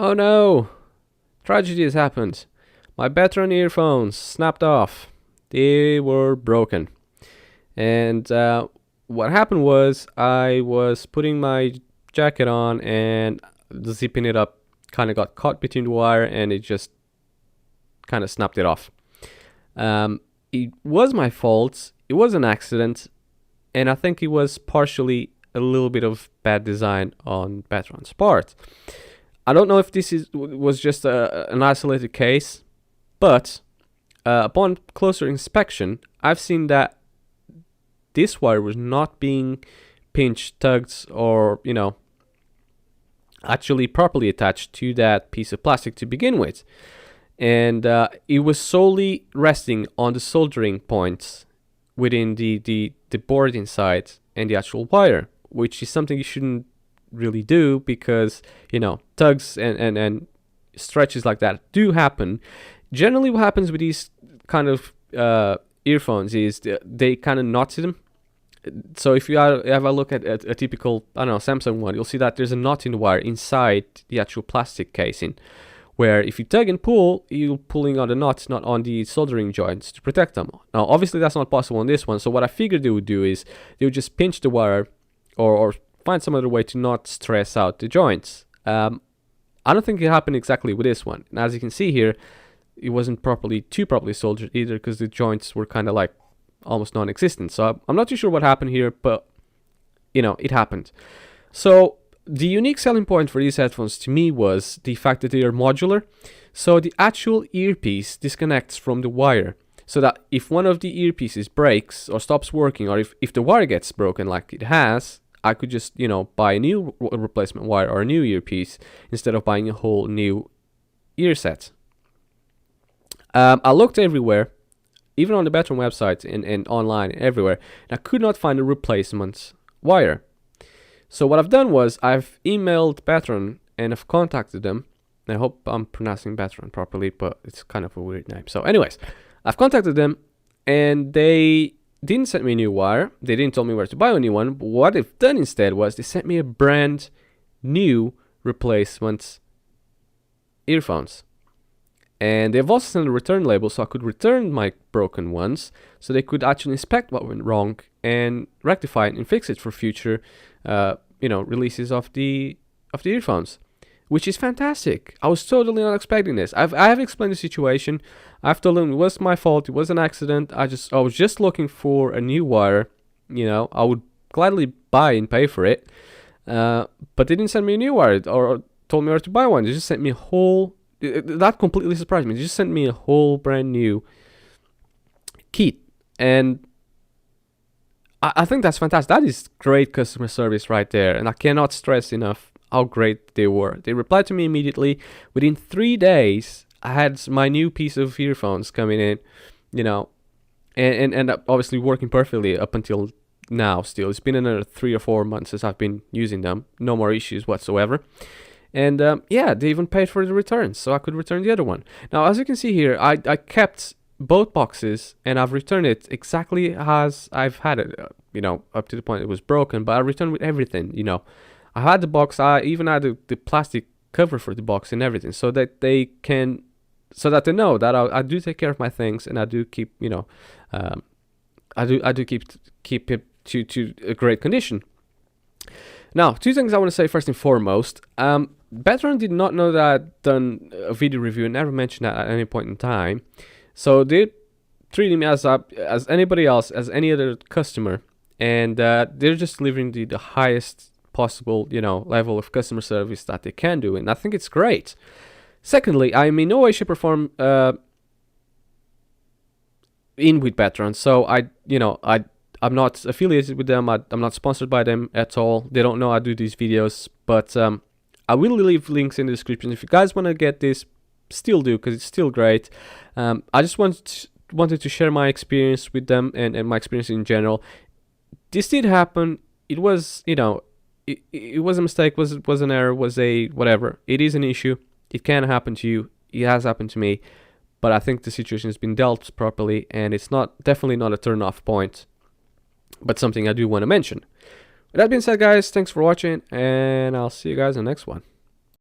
Oh no! Tragedy has happened. My Betron earphones snapped off. They were broken. And what happened was I was putting my jacket on and zipping it up, kind of got caught between the wire and it just kind of snapped it off. It was my fault. It was an accident. And I think it was partially a little bit of bad design on Betron's part. I don't know if this was just an isolated case, but upon closer inspection, I've seen that this wire was not being pinched, tugged, or, actually properly attached to that piece of plastic to begin with. And it was solely resting on the soldering points within the board inside and the actual wire, which is something you shouldn't really do because, tugs and stretches like that do happen. Generally, what happens with these kind of earphones is they kind of knot them. So if you have a look at a typical, Samsung one, you'll see that there's a knot in the wire inside the actual plastic casing, where if you tug and pull, you're pulling on the knots, not on the soldering joints to protect them. Now, obviously, that's not possible on this one. So what I figured they would do is they would just pinch the wire or find some other way to not stress out the joints. I don't think it happened exactly with this one. And as you can see here, it wasn't too properly soldered either because the joints were kind of like almost non-existent. So I'm not too sure what happened here, but it happened. So the unique selling point for these headphones to me was the fact that they are modular. So the actual earpiece disconnects from the wire, so that if one of the earpieces breaks or stops working, or if the wire gets broken like it has, I could just, buy a new replacement wire or a new earpiece instead of buying a whole new ear set. I looked everywhere, even on the Betron website and online, everywhere, and I could not find a replacement wire. So what I've done was I've emailed Betron and I've contacted them. I hope I'm pronouncing Betron properly, but it's kind of a weird name. So anyways, I've contacted them and they didn't send me a new wire. They didn't tell me where to buy a new one. But what they've done instead was they sent me a brand new replacement earphones. And they've also sent a return label so I could return my broken ones, so they could actually inspect what went wrong and rectify it and fix it for future releases of the earphones, which is fantastic. I was totally not expecting this. I have explained the situation. I've told them it was my fault. It was an accident. I was just looking for a new wire. I would gladly buy and pay for it, but they didn't send me a new wire or told me where to buy one. They just sent me a whole. That completely surprised me. They just sent me a whole brand new kit, and I think that's fantastic. That is great customer service right there, and I cannot stress enough how great they were. They replied to me immediately. Within 3 days, I had my new piece of earphones coming in, and obviously working perfectly up until now still. It's been another 3 or 4 months since I've been using them. No more issues whatsoever. And they even paid for the returns, so I could return the other one. Now, as you can see here, I kept both boxes, and I've returned it exactly as I've had it, up to the point it was broken, but I returned with everything, I had the box, I even had the plastic cover for the box and everything, so that they know that I do take care of my things, and I do keep, I do keep it to a great condition. Now, 2 things I want to say first and foremost. Betron did not know that I'd done a video review and never mentioned that at any point in time. So they're treating me as anybody else, as any other customer. And they're just delivering the highest possible, level of customer service that they can do. And I think it's great. Secondly, I'm in no way, shape, or form in with Betron. So I'm not affiliated with them. I'm not sponsored by them at all. They don't know I do these videos, but I will leave links in the description. If you guys want to get this, still do, because it's still great. I just wanted to share my experience with them and my experience in general. This did happen. It was, it was a mistake, was an error, was a whatever. It is an issue. It can happen to you. It has happened to me. But I think the situation has been dealt properly, and it's definitely not a turn-off point, but something I do want to mention. With that being said, guys, thanks for watching, and I'll see you guys in the next one.